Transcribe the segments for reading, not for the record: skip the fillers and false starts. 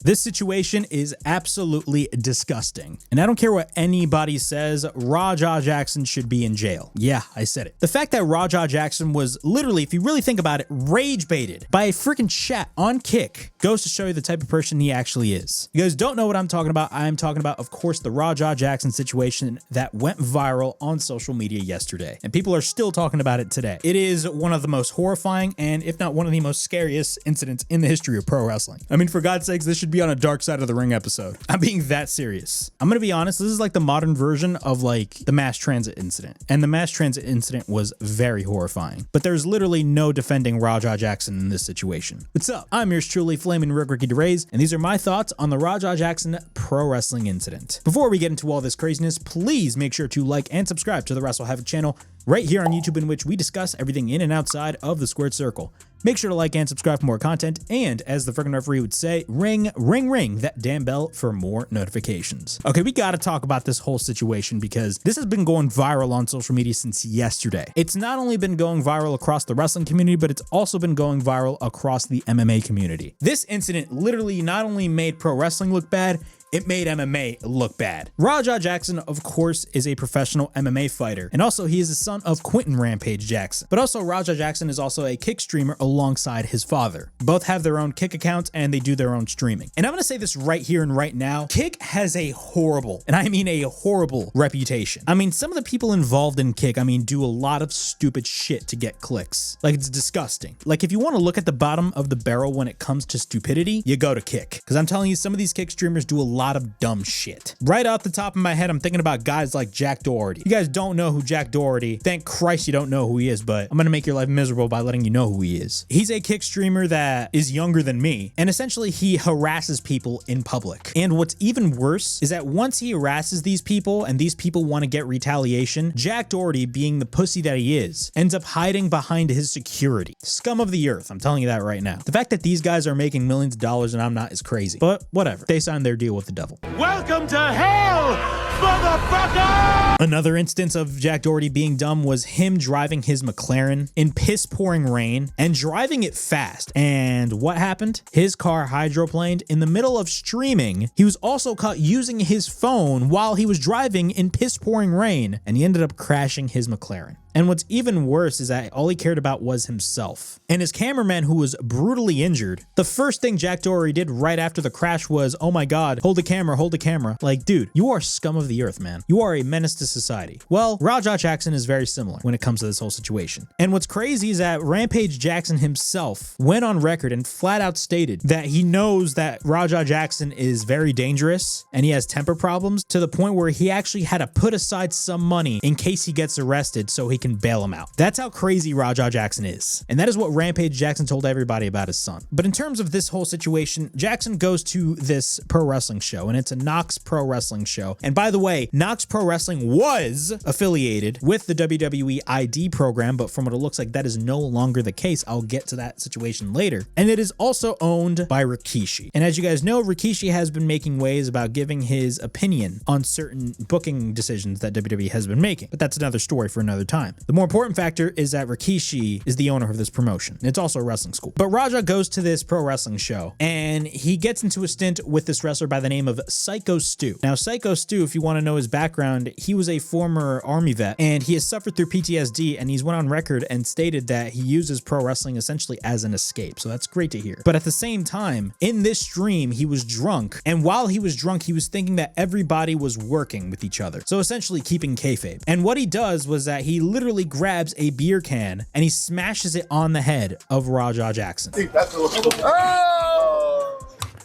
This situation is absolutely disgusting. And I don't care what anybody says, Rajah Jackson should be in jail. Yeah, I said it. The fact that Rajah Jackson was literally, if you really think about it, rage baited by a freaking chat on Kick goes to show you the type of person he actually is. You guys don't know what I'm talking about. I'm talking about, of course, the Rajah Jackson situation that went viral on social media yesterday. And people are still talking about it today. It is one of the most horrifying and if not one of the most scariest incidents in the history of pro wrestling. I mean, for God's sakes, this should be on a Dark Side of the Ring episode. I'm being that serious. I'm gonna be honest, this is like the modern version of like the mass transit incident. And the mass transit incident was very horrifying. But there's literally no defending Rajah Jackson in this situation. What's up? I'm yours truly, Flaming Ricky DeRays, and these are my thoughts on the Rajah Jackson pro wrestling incident. Before we get into all this craziness, please make sure to like and subscribe to the Wrestle Havoc channel right here on YouTube, in which we discuss everything in and outside of the squared circle. Make sure to like and subscribe for more content, and as the freaking referee would say, ring that damn bell for more notifications. Okay, we gotta talk about this whole situation because this has been going viral on social media since yesterday. It's not only been going viral across the wrestling community, but it's also been going viral across the MMA community. This incident literally not only made pro wrestling look bad, it made MMA look bad. Rajah Jackson, of course, is a professional MMA fighter, and also he is the son of Quentin Rampage Jackson. But also Rajah Jackson is also a Kick streamer alongside his father. Both have their own Kick accounts and they do their own streaming. And I'm gonna say this right here and right now, Kick has a horrible, and I mean a horrible reputation. I mean, some of the people involved in Kick, do a lot of stupid shit to get clicks. Like, it's disgusting. Like, if you wanna look at the bottom of the barrel when it comes to stupidity, you go to Kick. Because I'm telling you, some of these Kick streamers do a lot of dumb shit. Right off the top of my head, I'm thinking about guys like Jack Doherty. You guys don't know who Jack Doherty, thank Christ you don't know who he is, but I'm gonna make your life miserable by letting you know who he is. He's a Kick streamer that is younger than me, and essentially he harasses people in public. And what's even worse is that once he harasses these people and these people want to get retaliation, Jack Doherty, being the pussy that he is, ends up hiding behind his security. Scum of the earth, I'm telling you that right now. The fact that these guys are making millions of dollars and I'm not is crazy, but whatever. They signed their deal with the devil. Welcome to hell, motherfucker! Another instance of Jack Doherty being dumb was him driving his McLaren in piss pouring rain and driving it fast. And what happened? His car hydroplaned in the middle of streaming. He was also caught using his phone while he was driving in piss pouring rain, and he ended up crashing his McLaren. And what's even worse is that all he cared about was himself. And his cameraman, who was brutally injured, the first thing Jack Doherty did right after the crash was, oh my God, hold the camera, hold the camera. Like, dude, you are scum of the earth, man. You are a menace to society. Well, Rajah Jackson is very similar when it comes to this whole situation. And what's crazy is that Rampage Jackson himself went on record and flat out stated that he knows that Rajah Jackson is very dangerous and he has temper problems, to the point where he actually had to put aside some money in case he gets arrested so he can bail him out. That's how crazy Rajah Jackson is. And that is what Rampage Jackson told everybody about his son. But in terms of this whole situation, Jackson goes to this pro wrestling show, and it's a Knox Pro Wrestling show. And by the way, Knox Pro Wrestling was affiliated with the WWE ID program, but from what it looks like, that is no longer the case. I'll get to that situation later. And it is also owned by Rikishi. And as you guys know, Rikishi has been making waves about giving his opinion on certain booking decisions that WWE has been making. But that's another story for another time. The more important factor is that Rikishi is the owner of this promotion. It's also a wrestling school. But Rajah goes to this pro wrestling show and he gets into a stint with this wrestler by the name of Psycho Stu. Now, Psycho Stu, if you want to know his background, he was a former army vet and he has suffered through PTSD, and he's went on record and stated that he uses pro wrestling essentially as an escape. So that's great to hear. But at the same time, in this stream, he was drunk. And while he was drunk, he was thinking that everybody was working with each other. So essentially keeping kayfabe. And what he does was that he literally grabs a beer can and he smashes it on the head of Rajah Jackson.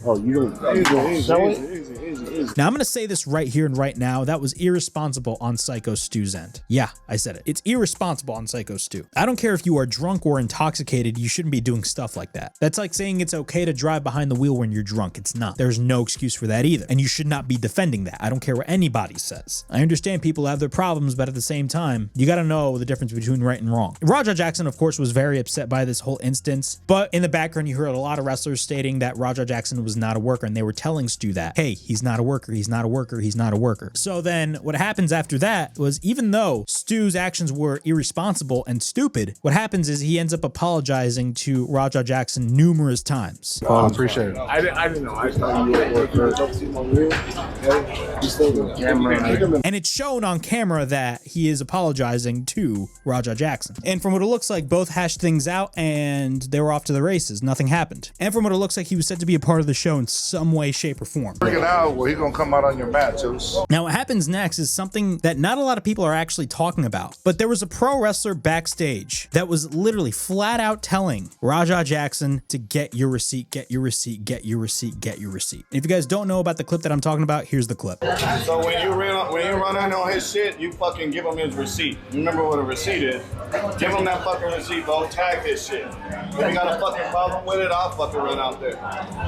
Oh, you don't sell it? Now, I'm going to say this right here and right now. That was irresponsible on Psycho Stu's end. Yeah, I said it. It's irresponsible on Psycho Stu. I don't care if you are drunk or intoxicated. You shouldn't be doing stuff like that. That's like saying it's okay to drive behind the wheel when you're drunk. It's not. There's no excuse for that either. And you should not be defending that. I don't care what anybody says. I understand people have their problems, but at the same time, you got to know the difference between right and wrong. Rajah Jackson, of course, was very upset by this whole instance. But in the background, you heard a lot of wrestlers stating that Rajah Jackson was not a worker, and they were telling Stu that, hey, he's not a worker. worker. He's not a worker. He's not a worker. So then what happens after that was, even though Stu's actions were irresponsible and stupid, what happens is he ends up apologizing to Raja Jackson numerous times. I appreciate it. I didn't know. I thought you were a worker. And it's shown on camera that he is apologizing to Raja Jackson. And from what it looks like, both hashed things out and they were off to the races. Nothing happened. And from what it looks like, he was said to be a part of the show in some way, shape, or form. Work it out. Well, he's gonna come out on your match. Now, what happens next is something that not a lot of people are actually talking about. But there was a pro wrestler backstage that was literally flat out telling Raja Jackson to get your receipt, get your receipt, get your receipt, get your receipt. If you guys don't know about the clip that I'm talking about, here's the clip. So when you run in on his shit, you fucking give him his receipt. You remember what a receipt is? Give him that fucking receipt, bro. Tag his shit. If you got a fucking problem with it, I'll fucking run out there.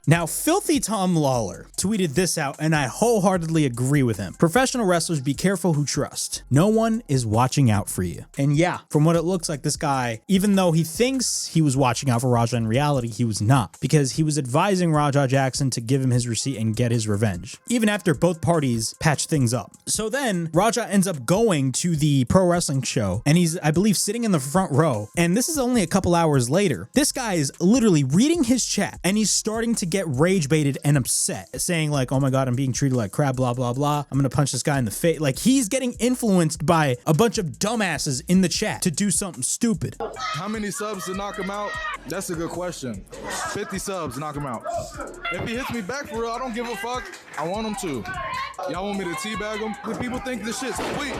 Now, Filthy Tom Lawler tweeted this out, and I wholeheartedly agree with him. Professional wrestlers, be careful who trust. No one is watching out for you. And yeah, from what it looks like, this guy, even though he thinks he was watching out for Raja, in reality, he was not, because he was advising Raja Jackson to give him his receipt and get his revenge, even after both parties patched things up. So then Raja ends up going to the pro wrestling show, and he's, I believe, sitting in the front row. And this is only a couple hours later. This guy is literally reading his chat, and he's starting to get rage baited and upset, saying like, oh my God, I'm being treated like crap, blah, blah, blah. I'm gonna punch this guy in the face. Like, he's getting influenced by a bunch of dumbasses in the chat to do something stupid. How many subs to knock him out? That's a good question. 50 subs to knock him out. If he hits me back for real, I don't give a fuck. I want him to. Y'all want me to teabag him? People think this shit's sweet.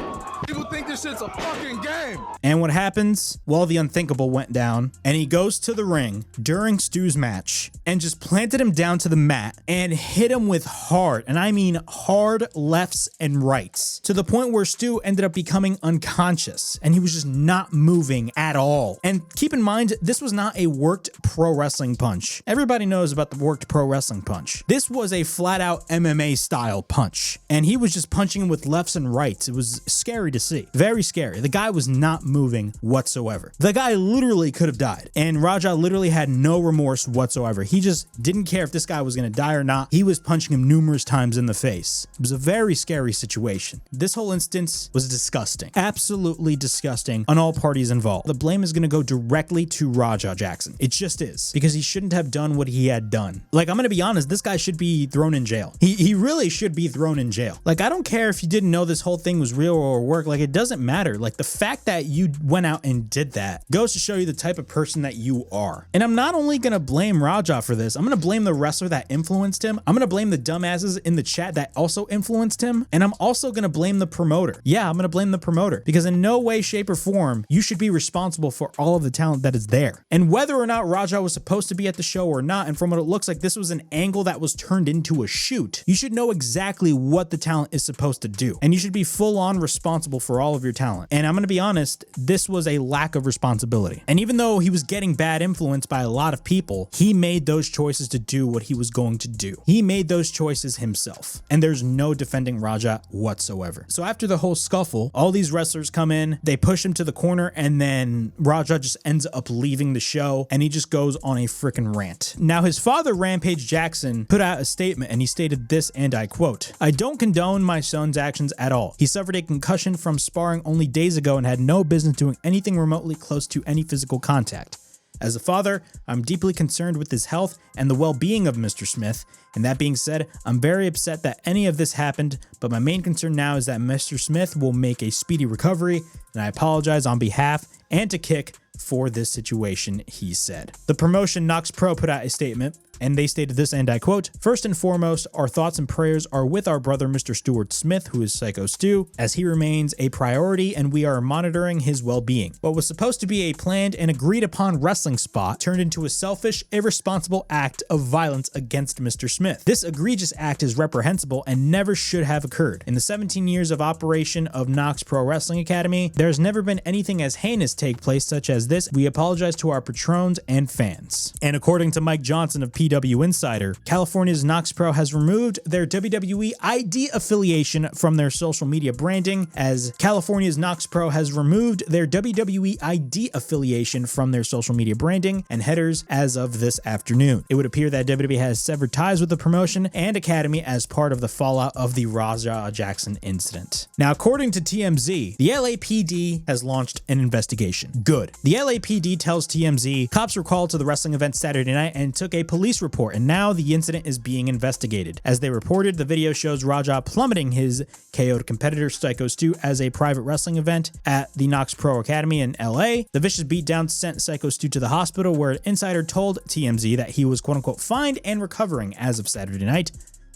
People think this shit's a fucking game. And what happens? Well, the unthinkable went down, and he goes to the ring during Stu's match and just planted him down to the mat and hit him with hard, and I mean hard, lefts and rights, to the point where Stu ended up becoming unconscious and he was just not moving at all. And keep in mind, this was not a worked pro wrestling punch. Everybody knows about the worked pro wrestling punch. This was a flat out MMA style punch, and he was just punching him with lefts and rights. It was scary to see. Very scary. The guy was not moving whatsoever. The guy literally could have died, and Raja literally had no remorse whatsoever. He just didn't care if this guy was going to die or not. He was punching him numerous times in the face. It was a very scary situation. This whole instance was disgusting. Absolutely disgusting on all parties involved. The blame is going to go directly to Raja Jackson. It just is, because he shouldn't have done what he had done. Like, I'm going to be honest, this guy should be thrown in jail. He really should be thrown in jail. Like, I don't care if you didn't know this whole thing was real or work. Like, it doesn't matter. Like, the fact that you went out and did that goes to show you the type of person that you are. And I'm not only going to blame Raja for this, I'm going to blame the wrestler that influenced him. I'm going to blame the dumbasses in the chat that also influenced him. And I'm also going to blame the promoter. Yeah, I'm going to blame the promoter, because in no way, shape, or form, you should be responsible for all of the talent that is there. And whether or not Raja was supposed to be at the show or not, and from what it looks like, this was an angle that was turned into a shoot, you should know exactly what the talent is supposed to do. And you should be full on responsible for all of your talent. And I'm going to be honest, this was a lack of responsibility. And even though he was getting bad influence by a lot of people, he made those choices to do what he was going to do. He made those choices himself. And there's no defending Raja whatsoever. So after the whole scuffle, all these wrestlers come in, they push him to the corner, and then Raja just ends up leaving the show, and he just goes on a freaking rant. Now, his father, Rampage Jackson, put out a statement, and he stated this, and I quote, "I don't condone my son's actions at all. He suffered a concussion from sparring only days ago and had no business doing anything remotely close to any physical contact. As a father, I'm deeply concerned with his health and the well-being of Mr. Smith. And that being said, I'm very upset that any of this happened, but my main concern now is that Mr. Smith will make a speedy recovery, and I apologize on behalf and to Kick for this situation," he said. The promotion Nox Pro put out a statement, and they stated this, and I quote, "First and foremost, our thoughts and prayers are with our brother Mr. Stuart Smith, who is Psycho Stu, as he remains a priority and we are monitoring his well-being. What was supposed to be a planned and agreed upon wrestling spot turned into a selfish, irresponsible act of violence against Mr. Smith. This egregious act is reprehensible and never should have occurred. In the 17 years of operation of Nox Pro Wrestling Academy, there has never been anything as heinous take place such as this. We apologize to our patrons and fans." And according to Mike Johnson of PW PW Insider, California's Knox Pro has removed their WWE ID affiliation from their social media branding, as California's Knox Pro has removed their WWE ID affiliation from their social media branding and headers as of this afternoon. It would appear that WWE has severed ties with the promotion and academy as part of the fallout of the Raja Jackson incident. Now, according to TMZ, the LAPD has launched an investigation. Good. The LAPD tells TMZ cops were called to the wrestling event Saturday night and took a police report, and now the incident is being investigated. As they reported, the video shows Raja plummeting his KO'd competitor Psycho Stu as a private wrestling event at the Knox Pro Academy in LA. The vicious beatdown sent Psycho Stu to the hospital, where an insider told TMZ that he was quote-unquote fined and recovering as of Saturday night.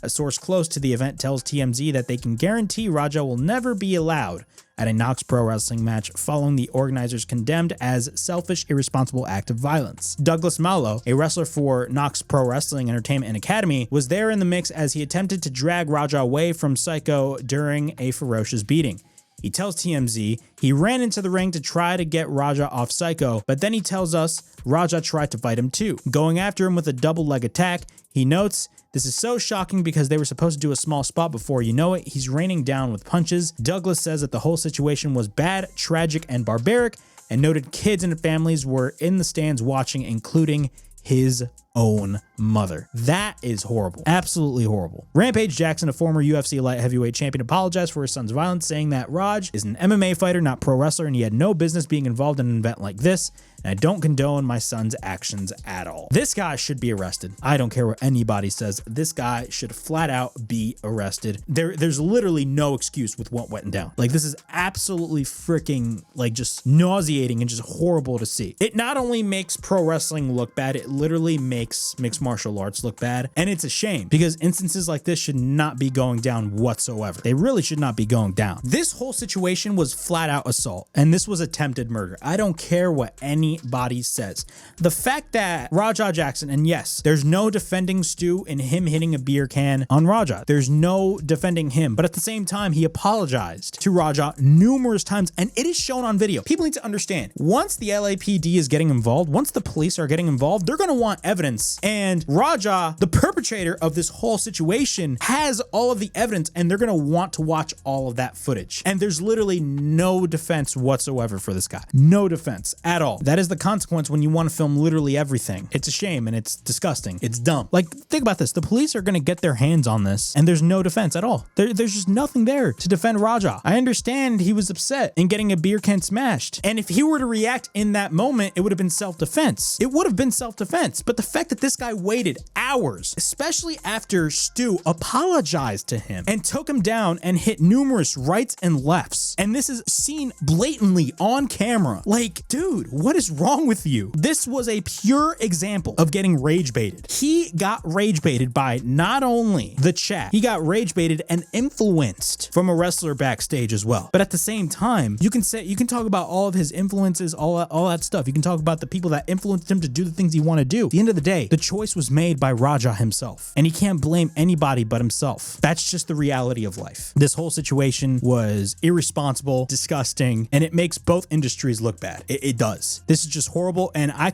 A source close to the event tells TMZ that they can guarantee Raja will never be allowed at a Knox Pro Wrestling match following the organizers condemned as selfish, irresponsible act of violence. Douglas Malo, a wrestler for Knox Pro Wrestling Entertainment and Academy, was there in the mix as he attempted to drag Raja away from Psycho during a ferocious beating. He tells TMZ he ran into the ring to try to get Raja off Psycho, but then he tells us Raja tried to fight him too, going after him with a double leg attack. He notes, "This is so shocking because they were supposed to do a small spot before you know it. He's raining down with punches." Douglas says that the whole situation was bad, tragic, and barbaric, and noted kids and families were in the stands watching, including his own mother. That is horrible. Absolutely horrible. Rampage Jackson, a former UFC light heavyweight champion, apologized for his son's violence, saying that Raj is an MMA fighter, not pro wrestler, and he had no business being involved in an event like this, and I don't condone my son's actions at all. This guy should be arrested. I don't care what anybody says. This guy should flat out be arrested. There's literally no excuse with what went down. Like, this is absolutely freaking, like, just nauseating and just horrible to see. It not only makes pro wrestling look bad, it literally makes mixed martial arts look bad. And it's a shame because instances like this should not be going down whatsoever. They really should not be going down. This whole situation was flat out assault, and this was attempted murder. I don't care what anybody says. The fact that Raja Jackson, and yes, there's no defending Stu in him hitting a beer can on Raja. There's no defending him. But at the same time, he apologized to Raja numerous times, and it is shown on video. People need to understand, once the LAPD is getting involved, once the police are getting involved, they're going to want evidence. And Raja, the perpetrator of this whole situation, has all of the evidence, and they're going to want to watch all of that footage. And there's literally no defense whatsoever for this guy. No defense at all. That is the consequence when you want to film literally everything. It's a shame, and it's disgusting. It's dumb. Like, think about this. The police are going to get their hands on this, and there's no defense at all. There's just nothing there to defend Raja. I understand he was upset in getting a beer can smashed. And if he were to react in that moment, it would have been self-defense. It would have been self-defense. But the fact that this guy waited hours, especially after Stu apologized to him and took him down and hit numerous rights and lefts, and this is seen blatantly on camera. Like, dude, what is wrong with you? This was a pure example of getting rage baited. He got rage baited by not only the chat, he got rage baited and influenced from a wrestler backstage as well. But at the same time, you can talk about all of his influences, all that stuff. You can talk about the people that influenced him to do the things he wanted to do. At the end of the day, the choice was made by Raja himself, and he can't blame anybody but himself. That's just the reality of life. This whole situation was irresponsible, disgusting, and it makes both industries look bad. It does. This is just horrible, and I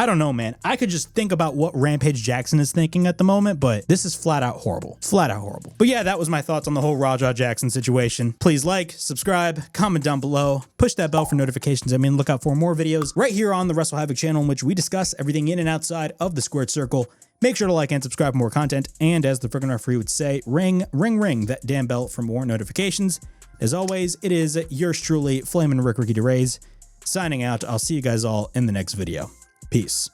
don't know, man. I could just think about what Rampage Jackson is thinking at the moment, but this is flat out horrible. Flat out horrible. But yeah, that was my thoughts on the whole Raja Jackson situation. Please like, subscribe, comment down below, push that bell for notifications. I mean, look out for more videos right here on the Wrestle Havoc channel, in which we discuss everything in and outside of the squared circle. Make sure to like and subscribe for more content, and as the friggin' referee would say, ring that damn bell for more notifications. As always, it is yours truly, Flamin' Ricky DeRays, signing out. I'll see you guys all in the next video. Peace.